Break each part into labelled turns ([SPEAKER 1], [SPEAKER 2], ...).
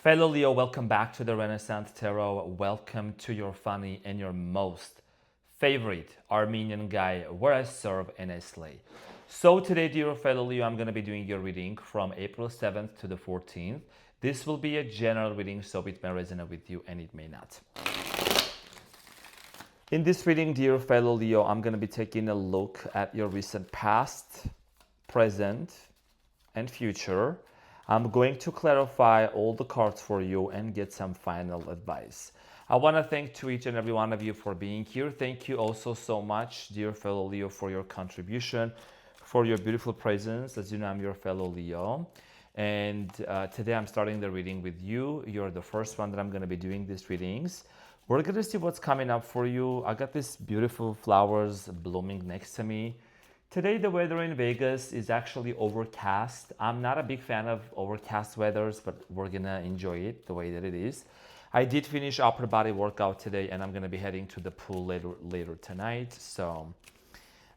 [SPEAKER 1] Fellow Leo, welcome back to the Renaissance Tarot. Welcome to your funny and your most favorite Armenian guy where I serve and I slay. So today, dear fellow Leo, I'm going to be doing your reading from April 7th to the 14th. This will be a general reading, so it may resonate with you and it may not. In this reading, dear fellow Leo, I'm going to be taking a look at your recent past, present, and future. I'm going to clarify all the cards for you and get some final advice. I want to thank to each and every one of you for being here. Thank you also so much, dear fellow Leo, for your contribution, for your beautiful presence. As you know, I'm your fellow Leo. And today I'm starting the reading with you. You're the first one that I'm going to be doing these readings. We're going to see what's coming up for you. I got these beautiful flowers blooming next to me. Today, the weather in Vegas is actually overcast. I'm not a big fan of overcast weathers, but we're gonna enjoy it the way that it is. I did finish upper body workout today, and I'm gonna be heading to the pool later tonight. So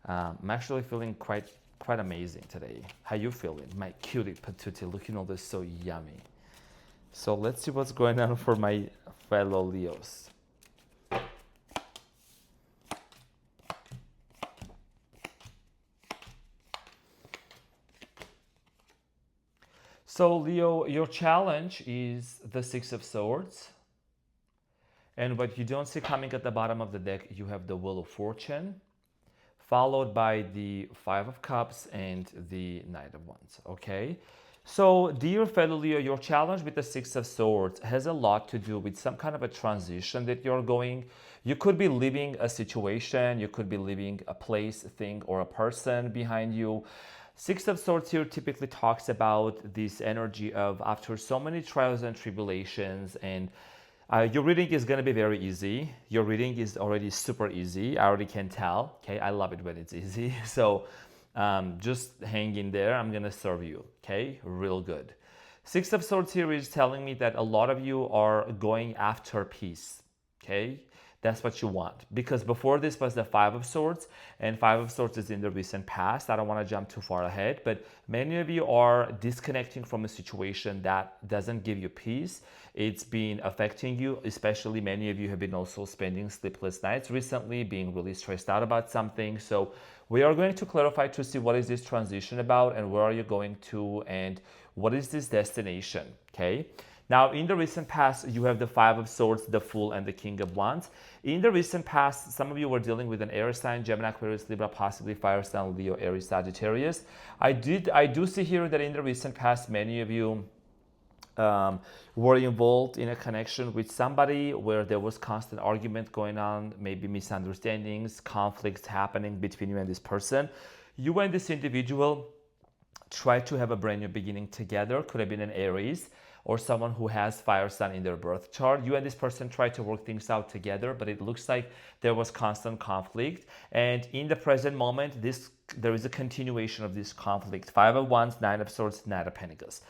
[SPEAKER 1] I'm actually feeling quite amazing today. How you feeling? My cutie patootie, looking all this so yummy. So let's see what's going on for my fellow Leos. So Leo, your challenge is the Six of Swords. And what you don't see coming at the bottom of the deck, you have the Wheel of Fortune, followed by the Five of Cups and the Knight of Wands, okay? So dear fellow Leo, your challenge with the Six of Swords has a lot to do with some kind of a transition that you're going. You could be leaving a situation, you could be leaving a place, a thing, or a person behind you. Six of Swords here typically talks about this energy of after so many trials and tribulations, and your reading is going to be very easy. Your reading is already super easy. I already can tell. Okay, I love it when it's easy. So just hang in there. I'm going to serve you. Okay, real good. Six of Swords here is telling me that a lot of you are going after peace. Okay. That's what you want. Because before this was the Five of Swords, and Five of Swords is in the recent past. I don't want to jump too far ahead, but many of you are disconnecting from a situation that doesn't give you peace. It's been affecting you, especially many of you have been also spending sleepless nights recently, being really stressed out about something. So we are going to clarify to see what is this transition about and where are you going to and what is this destination, okay? Now, in the recent past, you have the Five of Swords, the Fool, and the King of Wands. In the recent past, some of you were dealing with an air sign, Gemini, Aquarius, Libra, possibly fire sign, Leo, Aries, Sagittarius. I do see here that in the recent past, many of you were involved in a connection with somebody where there was constant argument going on, maybe misunderstandings, conflicts happening between you and this person. You and this individual tried to have a brand new beginning together. Could have been an Aries or someone who has fire sign in their birth chart. You and this person tried to work things out together, but it looks like there was constant conflict. And in the present moment, there is a continuation of this conflict. Five of Wands, Nine of Swords, Knight of Pentacles.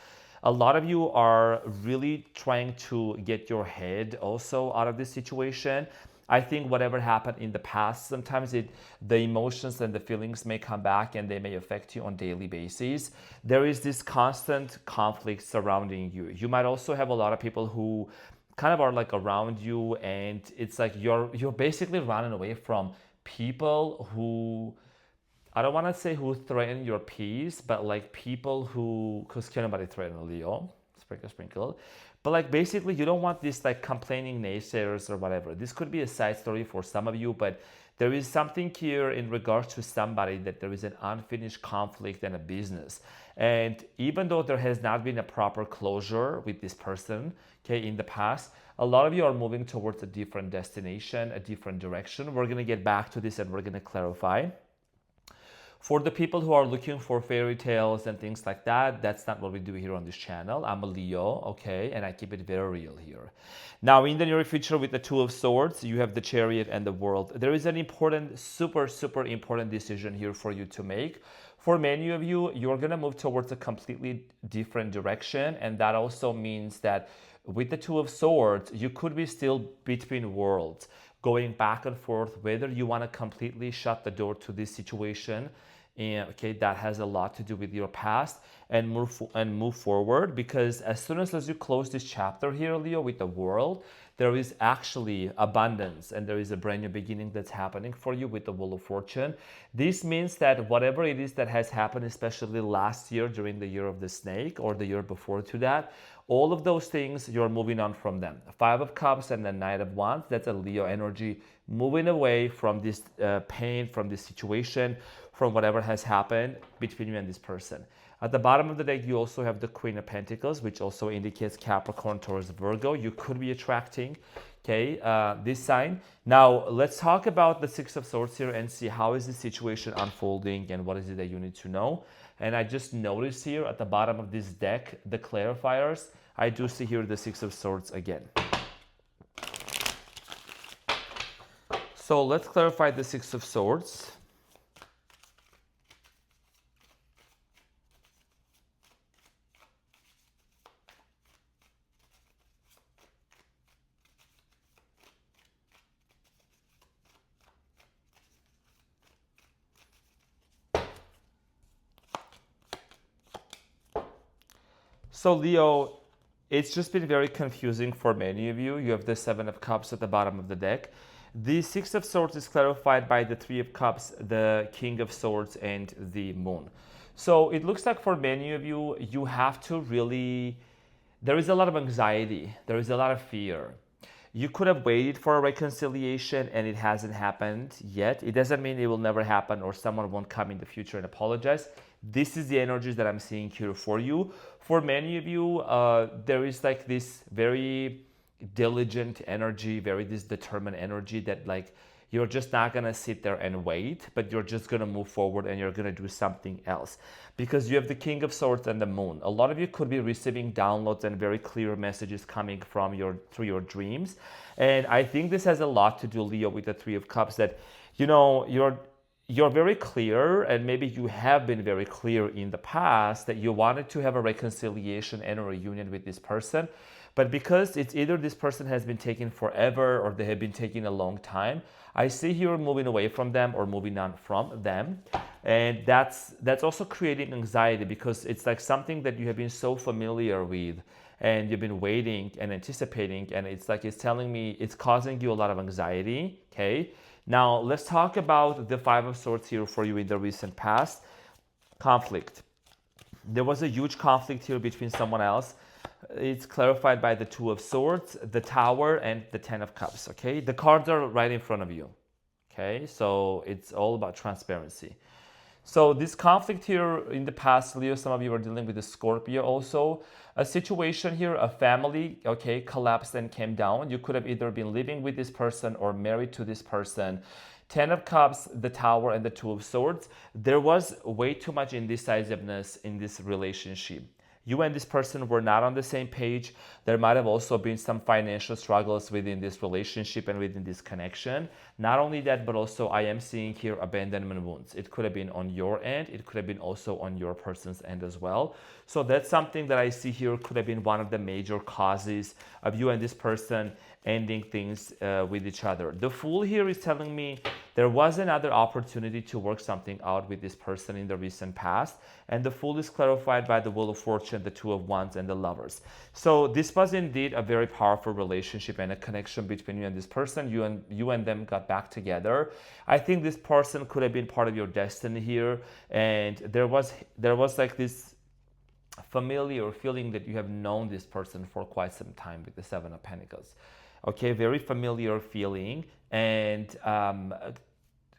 [SPEAKER 1] A lot of you are really trying to get your head also out of this situation. I think whatever happened in the past, sometimes the emotions and the feelings may come back and they may affect you on a daily basis. There is this constant conflict surrounding you. You might also have a lot of people who kind of are like around you, and it's like you're basically running away from people who, I don't want to say who threaten your peace, but like people who, because can nobody threaten a Leo? Sprinkle, sprinkle. But like basically you don't want this like complaining naysayers or whatever. This could be a side story for some of you, but there is something here in regards to somebody that there is an unfinished conflict and a business. And even though there has not been a proper closure with this person, okay, in the past, a lot of you are moving towards a different destination, a different direction. We're going to get back to this and we're going to clarify. For the people who are looking for fairy tales and things like that, that's not what we do here on this channel. I'm a Leo, okay, and I keep it very real here. Now, in the near future with the Two of Swords, you have the Chariot and the World. There is an important, super important decision here for you to make. For many of you, you're going to move towards a completely different direction, and that also means that with the Two of Swords, you could be still between worlds, going back and forth, whether you want to completely shut the door to this situation And okay, that has a lot to do with your past, and move forward, because as soon as you close this chapter here, Leo, with the world, there is actually abundance and there is a brand new beginning that's happening for you with the Wheel of Fortune. This means that whatever it is that has happened, especially last year during the year of the snake or the year before to that, all of those things, you're moving on from them. Five of Cups and the Knight of Wands, that's a Leo energy, moving away from this pain, from this situation, from whatever has happened between you and this person. At the bottom of the deck, you also have the Queen of Pentacles, which also indicates Capricorn, Taurus, Virgo. You could be attracting, okay, this sign. Now, let's talk about the Six of Swords here and see how is the situation unfolding and what is it that you need to know. And I just noticed here at the bottom of this deck, the clarifiers, I do see here the Six of Swords again. So let's clarify the Six of Swords. So Leo, it's just been very confusing for many of you. You have the Seven of Cups at the bottom of the deck. The Six of Swords is clarified by the Three of Cups, the King of Swords, and the Moon. So it looks like for many of you, you have to really, there is a lot of anxiety, there is a lot of fear. You could have waited for a reconciliation and it hasn't happened yet. It doesn't mean it will never happen or someone won't come in the future and apologize. This is the energies that I'm seeing here for you. For many of you, there is like this very diligent energy, very this determined energy that like you're just not gonna sit there and wait, but you're just gonna move forward and you're gonna do something else. Because you have the King of Swords and the Moon. A lot of you could be receiving downloads and very clear messages coming from through your dreams. And I think this has a lot to do, Leo, with the Three of Cups, that you know you're very clear, and maybe you have been very clear in the past that you wanted to have a reconciliation and a reunion with this person. But because it's either this person has been taking forever or they have been taking a long time, I see you moving away from them or moving on from them. And that's also creating anxiety, because it's like something that you have been so familiar with and you've been waiting and anticipating, and it's like it's telling me it's causing you a lot of anxiety, okay? Now, let's talk about the Five of Swords here for you in the recent past. Conflict. There was a huge conflict here between someone else. It's clarified by the Two of Swords, the Tower, and the Ten of Cups, okay? The cards are right in front of you, okay? So it's all about transparency. So this conflict here in the past, Leo, some of you are dealing with the Scorpio also. A situation here, a family, okay, collapsed and came down. You could have either been living with this person or married to this person. Ten of Cups, the Tower, and the Two of Swords. There was way too much indecisiveness in this relationship. You and this person were not on the same page. There might have also been some financial struggles within this relationship and within this connection. Not only that, but also I am seeing here abandonment wounds. It could have been on your end. It could have been also on your person's end as well. So that's something that I see here could have been one of the major causes of you and this person ending things with each other. The Fool here is telling me there was another opportunity to work something out with this person in the recent past. And the Fool is clarified by the Wheel of Fortune, the Two of Wands, and the Lovers. So this was indeed a very powerful relationship and a connection between you and this person. You and them got back together. I think this person could have been part of your destiny here. And there was like this familiar feeling that you have known this person for quite some time with the Seven of Pentacles. Okay, very familiar feeling, and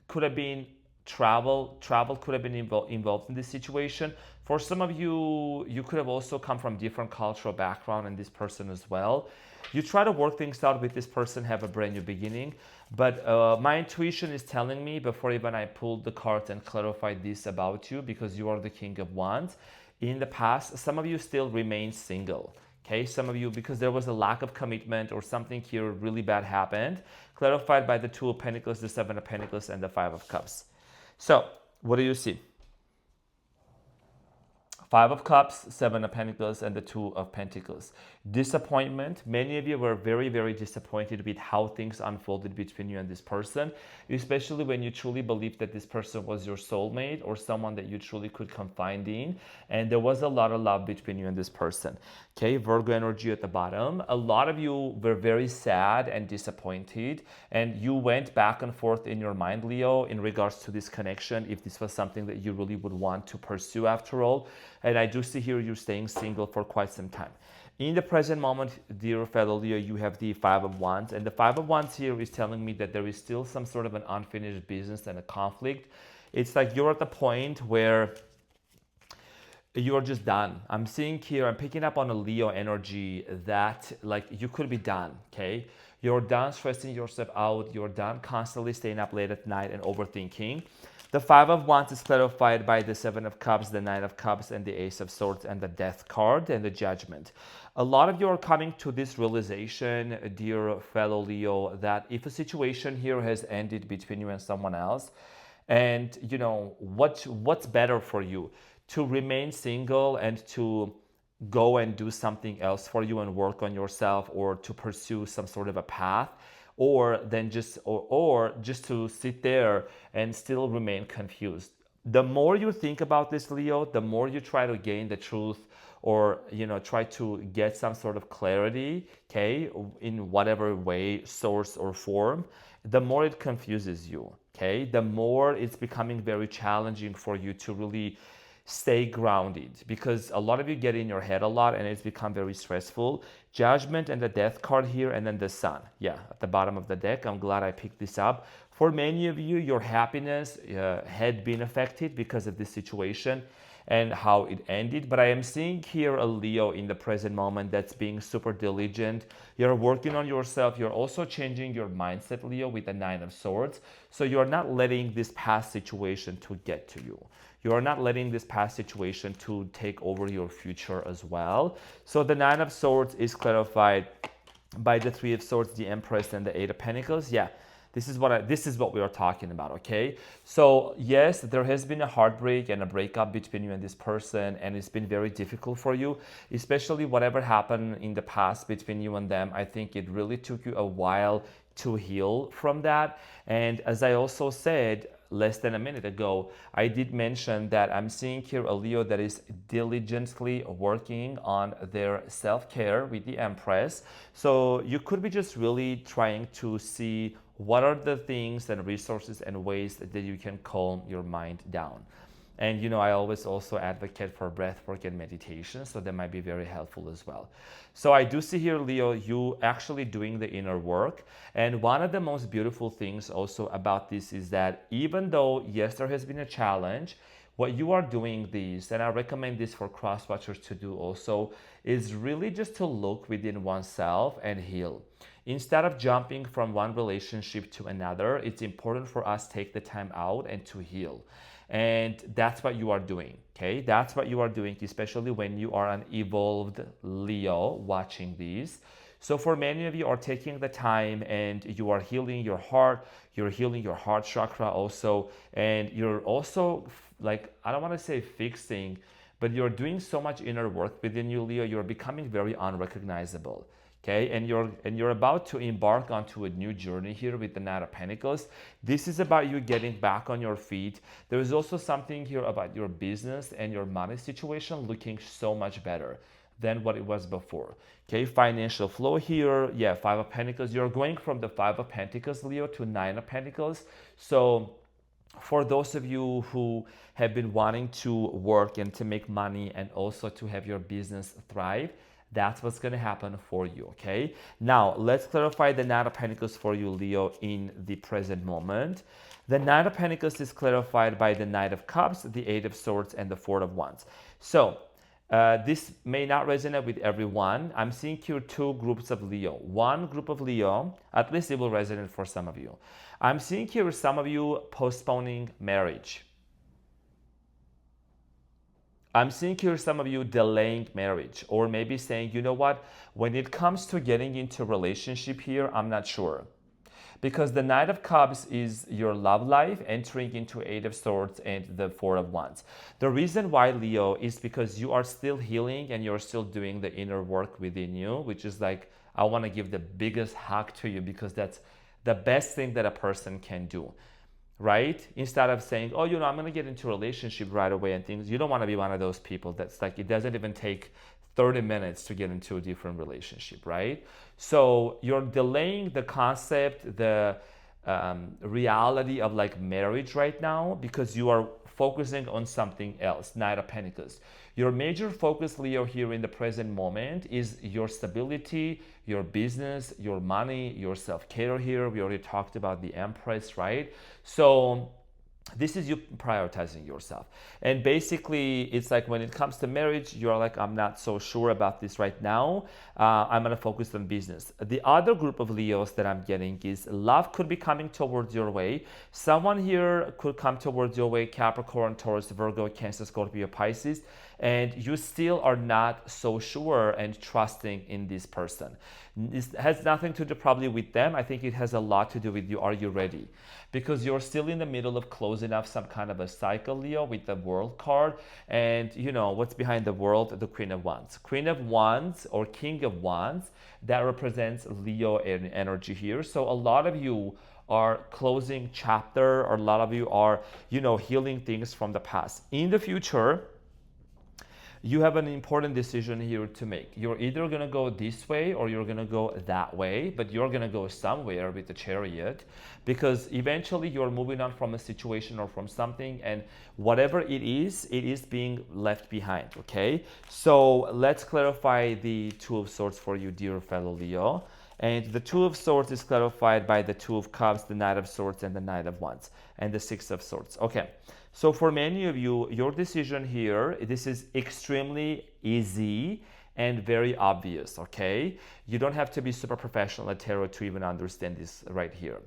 [SPEAKER 1] could have been travel could have been involved in this situation. For some of you, you could have also come from different cultural background and this person as well. You try to work things out with this person, have a brand new beginning, but my intuition is telling me, before even I pulled the cards and clarified this about you, because you are the King of Wands, in the past, some of you still remain single. Okay, some of you, because there was a lack of commitment or something here really bad happened, clarified by the Two of Pentacles, the Seven of Pentacles, and the Five of Cups. So, what do you see? Five of Cups, Seven of Pentacles, and the Two of Pentacles. Disappointment. Many of you were very, very disappointed with how things unfolded between you and this person, especially when you truly believed that this person was your soulmate or someone that you truly could confide in. And there was a lot of love between you and this person. Okay, Virgo energy at the bottom. A lot of you were very sad and disappointed, and you went back and forth in your mind, Leo, in regards to this connection, if this was something that you really would want to pursue after all. And I do see here you're staying single for quite some time. In the present moment, dear fellow Leo, you have the Five of Wands. And the Five of Wands here is telling me that there is still some sort of an unfinished business and a conflict. It's like you're at the point where you're just done. I'm seeing here, I'm picking up on a Leo energy that like you could be done, okay? You're done stressing yourself out. You're done constantly staying up late at night and overthinking. The Five of Wands is clarified by the Seven of Cups, the Nine of Cups, and the Ace of Swords, and the Death card, and the Judgment. A lot of you are coming to this realization, dear fellow Leo, that if a situation here has ended between you and someone else, and you know, what's better for you? To remain single and to go and do something else for you and work on yourself, or to pursue some sort of a path, or then or just to sit there and still remain confused. The more you think about this, Leo, the more you try to gain the truth, or you know, try to get some sort of clarity, okay, in whatever way, source or form, the more it confuses you, okay? The more it's becoming very challenging for you to really stay grounded, because a lot of you get in your head a lot and it's become very stressful. Judgment and the Death card here, and then the Sun, yeah, at the bottom of the deck. I'm glad I picked this up. For many of you, your happiness had been affected because of this situation and how it ended. But I am seeing here a Leo in the present moment that's being super diligent. You're working on yourself. You're also changing your mindset, Leo, with the Nine of Swords. So you're not letting this past situation to get to you. You are not letting this past situation to take over your future as well. So the Nine of Swords is clarified by the Three of Swords, the Empress, and the Eight of Pentacles. Yeah, this is what we are talking about, okay? So yes, there has been a heartbreak and a breakup between you and this person, and it's been very difficult for you, especially whatever happened in the past between you and them. I think it really took you a while to heal from that. And as I also said less than a minute ago, I did mention that I'm seeing here a Leo that is diligently working on their self-care with the Empress. So you could be just really trying to see what are the things and resources and ways that you can calm your mind down. And you know, I always also advocate for breath work and meditation, so that might be very helpful as well. So I do see here, Leo, you actually doing the inner work. And one of the most beautiful things also about this is that even though, yes, there has been a challenge, what you are doing this, and I recommend this for cross watchers to do also, is really just to look within oneself and heal. Instead of jumping from one relationship to another, it's important for us to take the time out and to heal. And that's what you are doing, okay? That's what you are doing, especially when you are an evolved Leo watching these. So for many of you are taking the time and you are healing your heart, you're healing your heart chakra also, and you're also like, I don't want to say fixing, but you're doing so much inner work within you, Leo, you're becoming very unrecognizable. Okay, and you're about to embark onto a new journey here with the Knight of Pentacles. This is about you getting back on your feet. There is also something here about your business and your money situation looking so much better than what it was before. Okay, financial flow here. Yeah, Five of Pentacles. You're going from the Five of Pentacles, Leo, to Nine of Pentacles. So for those of you who have been wanting to work and to make money and also to have your business thrive, that's what's going to happen for you, okay? Now, let's clarify the Knight of Pentacles for you, Leo, in the present moment. The Knight of Pentacles is clarified by the Knight of Cups, the Eight of Swords, and the Four of Wands. So, this may not resonate with everyone. I'm seeing here two groups of Leo. One group of Leo, at least it will resonate for some of you. I'm seeing here some of you postponing marriage. I'm seeing here some of you delaying marriage, or maybe saying, you know what, when it comes to getting into a relationship here, I'm not sure. because the Knight of Cups is your love life entering into Eight of Swords and the Four of Wands. The reason why, Leo, is because you are still healing and you're still doing the inner work within you, which is like, I want to give the biggest hug to you because that's the best thing that a person can do, right? Instead of saying, oh, I'm going to get into a relationship right away and things, you don't want to be one of those people that's like, it doesn't even take 30 minutes to get into a different relationship, right? So you're delaying the concept, the reality of like marriage right now because you are focusing on something else. Knight of Pentacles. Your major focus, Leo, here in the present moment is your stability, your business, your money, your self-care here. We already talked about the Empress, right? So this is you prioritizing yourself. And basically, it's like when it comes to marriage, you're like, I'm not so sure about this right now. I'm going to focus on business. The other group of Leos that I'm getting is love could be coming towards your way. Someone here could come towards your way, Capricorn, Taurus, Virgo, Cancer, Scorpio, Pisces, and you still are not so sure and trusting in this person. It has nothing to do probably with them. I think it has a lot to do with you. Are you ready? Because you're still in the middle of closing up some kind of a cycle, Leo, with the World card. And what's behind the World? The Queen of Wands. Queen of Wands or King of Wands, that represents Leo energy here. So a lot of you are closing chapter, or a lot of you are, healing things from the past. In the future, you have an important decision here to make. You're either going to go this way or you're going to go that way, but you're going to go somewhere with the Chariot because eventually you're moving on from a situation or from something, and whatever it is being left behind, okay? So let's clarify the Two of Swords for you, dear fellow Leo. And the Two of Swords is clarified by the Two of Cups, the Knight of Swords, and the Knight of Wands, and the Six of Swords. Okay. So for many of you, your decision here, this is extremely easy and very obvious, okay? You don't have to be super professional at tarot to even understand this right here.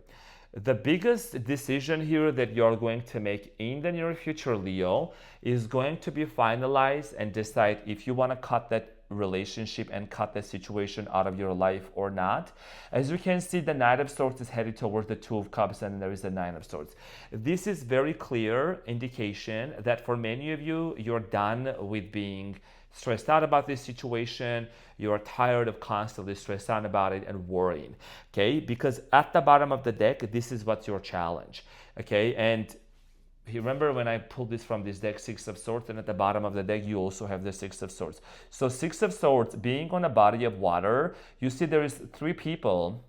[SPEAKER 1] The biggest decision here that you're going to make in the near future, Leo, is going to be finalized and decide if you want to cut that relationship and cut the situation out of your life or not. As you can see, the Knight of Swords is headed towards the Two of Cups, and there is the Nine of Swords. This is very clear indication that for many of you, you're done with being stressed out about this situation. You're tired of constantly stressed out about it and worrying, okay? Because at the bottom of the deck, this is what's your challenge, okay? And remember when I pulled this from this deck, Six of Swords, and at the bottom of the deck, you also have the Six of Swords. So Six of Swords, being on a body of water, you see there is three people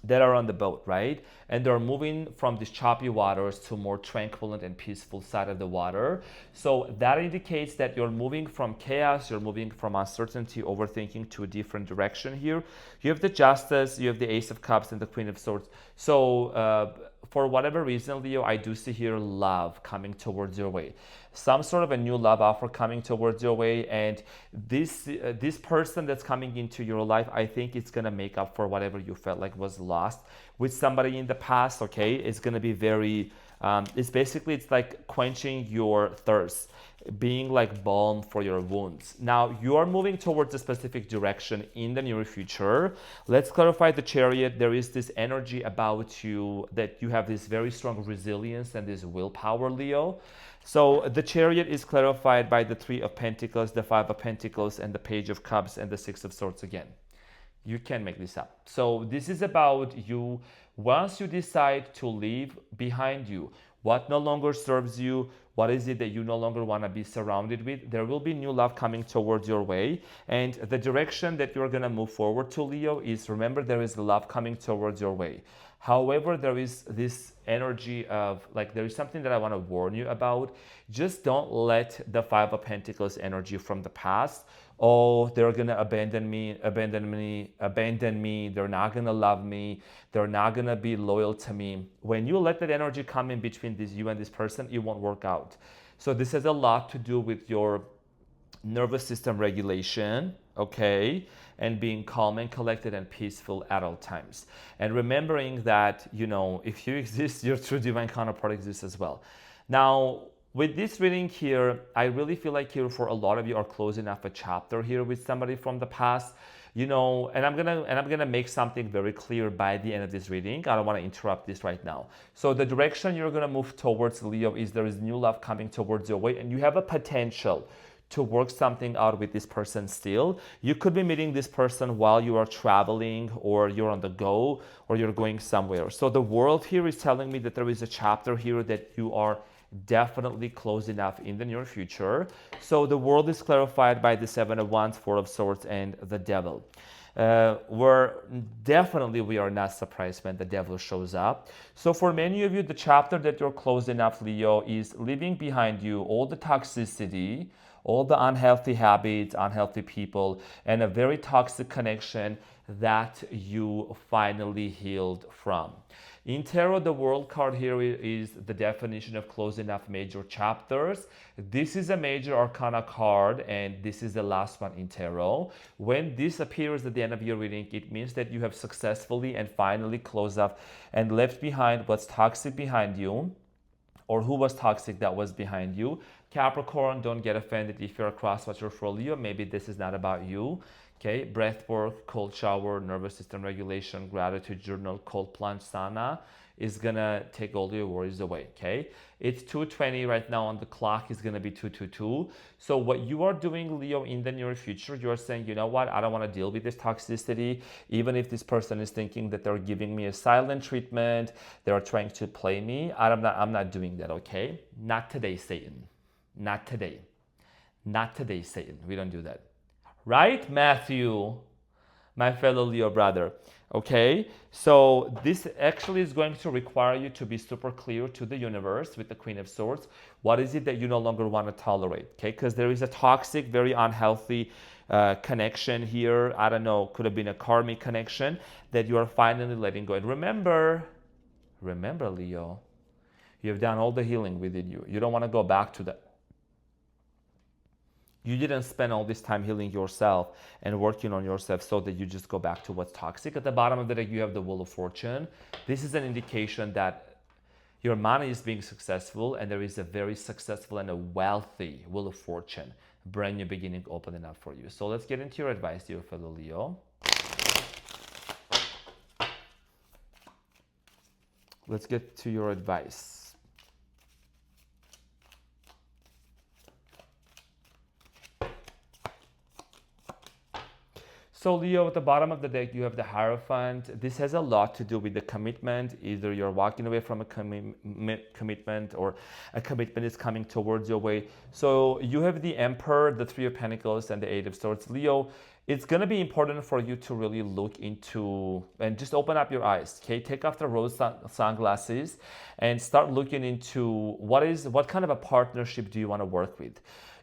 [SPEAKER 1] that are on the boat, right? And they're moving from these choppy waters to more tranquil and peaceful side of the water. So that indicates that you're moving from chaos, you're moving from uncertainty, overthinking to a different direction here. You have the Justice, you have the Ace of Cups, and the Queen of Swords. So for whatever reason, Leo, I do see here love coming towards your way. Some sort of a new love offer coming towards your way, and this person that's coming into your life, I think it's gonna make up for whatever you felt like was lost with somebody in the past. Okay, it's gonna be very. It's like quenching your thirst, being like balm for your wounds. Now you are moving towards a specific direction in the near future. Let's clarify the Chariot. There is this energy about you that you have this very strong resilience and this willpower, Leo. So the Chariot is clarified by the Three of Pentacles, the Five of Pentacles, and the Page of Cups, and the Six of Swords again. You can make this up. So this is about you. Once you decide to leave behind you what no longer serves you, what is it that you no longer want to be surrounded with, there will be new love coming towards your way. And the direction that you're going to move forward to, Leo, is, remember, there is love coming towards your way. However, there is this energy of, like, there is something that I want to warn you about. Just don't let the Five of Pentacles energy from the past, oh, they're going to abandon me. They're not going to love me. They're not going to be loyal to me. When you let that energy come in between you and this person, it won't work out. So this has a lot to do with your nervous system regulation, okay? And being calm and collected and peaceful at all times. And remembering that, if you exist, your true divine counterpart exists as well. Now, with this reading here, I really feel like here for a lot of you are closing off a chapter here with somebody from the past. And I'm gonna make something very clear by the end of this reading. I don't want to interrupt this right now. So the direction you're gonna move towards, Leo, is there is new love coming towards your way, and you have a potential to work something out with this person still. You could be meeting this person while you are traveling, or you're on the go, or you're going somewhere. So the world here is telling me that there is a chapter here that you are definitely close enough in the near future. So the world is clarified by the Seven of Wands, Four of Swords, and the Devil. We are not surprised when the devil shows up. So for many of you, the chapter that you're close enough, Leo, is leaving behind you all the toxicity, all the unhealthy habits, unhealthy people, and a very toxic connection that you finally healed from. In tarot, the world card here is the definition of close enough major chapters. This is a major arcana card, and this is the last one in tarot. When this appears at the end of your reading, it means that you have successfully and finally closed up and left behind what's toxic behind you, or who was toxic that was behind you. Capricorn, don't get offended if you're a cross-watcher for Leo. Maybe this is not about you. Okay, breath work, cold shower, nervous system regulation, gratitude journal, cold plunge, sauna is gonna take all your worries away. Okay, it's 2:20 right now on the clock. Is gonna be 2:22. So what you are doing, Leo, in the near future, you are saying, you know what, I don't want to deal with this toxicity. Even if this person is thinking that they're giving me a silent treatment, they are trying to play me. I'm not doing that. Okay, not today, Satan. Not today. Not today, Satan. We don't do that. Right, Matthew, my fellow Leo brother? Okay, so this actually is going to require you to be super clear to the universe with the Queen of Swords. What is it that you no longer want to tolerate? Okay, because there is a toxic, very unhealthy connection here. I don't know, could have been a karmic connection that you are finally letting go. And remember, Leo, you have done all the healing within you. You don't want to go back to that. You didn't spend all this time healing yourself and working on yourself so that you just go back to what's toxic. At the bottom of the deck, you have the Wheel of Fortune. This is an indication that your money is being successful, and there is a very successful and a wealthy Wheel of Fortune. Brand new beginning opening up for you. So let's get into your advice, dear fellow Leo. Let's get to your advice. So Leo, at the bottom of the deck, you have the Hierophant. This has a lot to do with the commitment. Either you're walking away from a commitment, or a commitment is coming towards your way. So you have the Emperor, the Three of Pentacles, and the Eight of Swords. Leo, it's going to be important for you to really look into and just open up your eyes. Okay, take off the rose sunglasses and start looking into what kind of a partnership do you want to work with?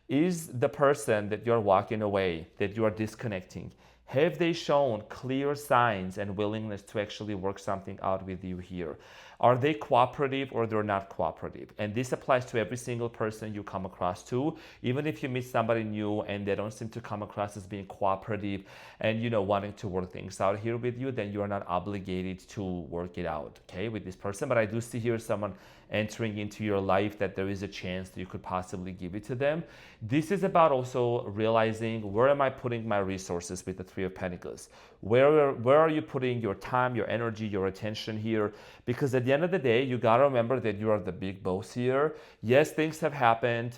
[SPEAKER 1] Is the person that you're walking away, that you are disconnecting, have they shown clear signs and willingness to actually work something out with you here? Are they cooperative or they're not cooperative? And this applies to every single person you come across to. Even if you meet somebody new and they don't seem to come across as being cooperative and wanting to work things out here with you, then you are not obligated to work it out, okay, with this person. But I do see here someone entering into your life that there is a chance that you could possibly give it to them. This is about also realizing, where am I putting my resources with the Three of Pentacles? Where are you putting your time, your energy, your attention here? Because at the end of the day, you gotta remember that you are the big boss here. Yes, things have happened.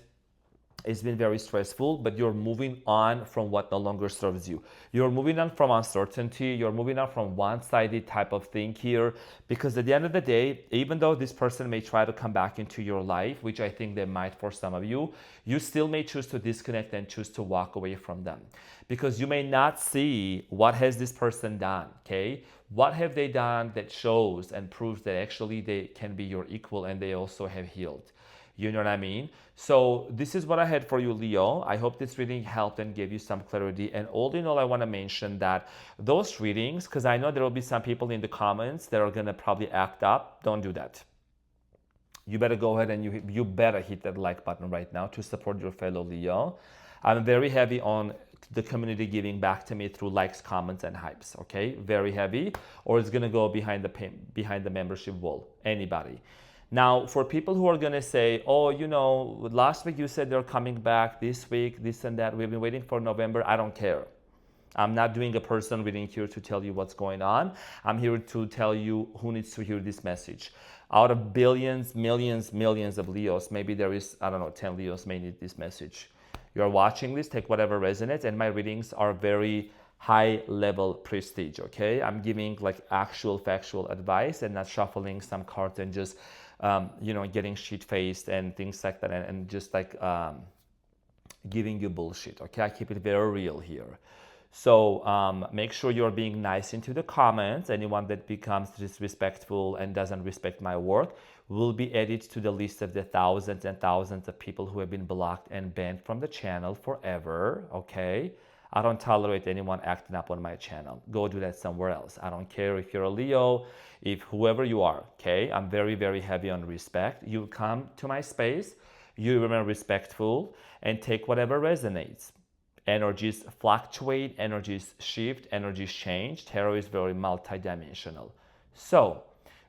[SPEAKER 1] It's been very stressful, but you're moving on from what no longer serves you. You're moving on from uncertainty. You're moving on from one-sided type of thing here, because at the end of the day, even though this person may try to come back into your life, which I think they might for some of you, you still may choose to disconnect and choose to walk away from them, because you may not see what has this person done, okay? What have they done that shows and proves that actually they can be your equal and they also have healed? You know what I mean? So this is what I had for you, Leo. I hope this reading helped and gave you some clarity. And all in all, I want to mention that those readings, because I know there will be some people in the comments that are going to probably act up. Don't do that. You better go ahead and you better hit that like button right now to support your fellow Leo. I'm very heavy on the community giving back to me through likes, comments, and hypes. Okay, very heavy. Or it's going to go behind the membership wall. Anybody. Now, for people who are going to say, oh, last week you said they're coming back, this week, this and that, we've been waiting for November, I don't care. I'm not doing a person reading here to tell you what's going on. I'm here to tell you who needs to hear this message. Out of billions, millions of Leos, maybe there is, I don't know, 10 Leos may need this message. You're watching this, take whatever resonates, and my readings are very high level prestige, okay? I'm giving like actual factual advice and not shuffling some cards and just, getting shit faced and things like that, and just like giving you bullshit, okay? I keep it very real here. So make sure you're being nice into the comments. Anyone that becomes disrespectful and doesn't respect my work will be added to the list of the thousands and thousands of people who have been blocked and banned from the channel forever, okay? I don't tolerate anyone acting up on my channel. Go do that somewhere else. I don't care if you're a Leo, if whoever you are, okay? I'm very, very heavy on respect. You come to my space, you remain respectful, and take whatever resonates. Energies fluctuate, energies shift, energies change. Tarot is very multidimensional. So,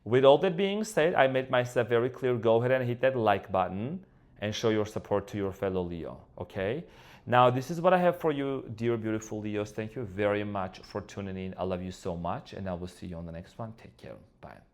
[SPEAKER 1] with all that being said, I made myself very clear. Go ahead and hit that like button and show your support to your fellow Leo, okay? Now, this is what I have for you, dear beautiful Leos. Thank you very much for tuning in. I love you so much, and I will see you on the next one. Take care. Bye.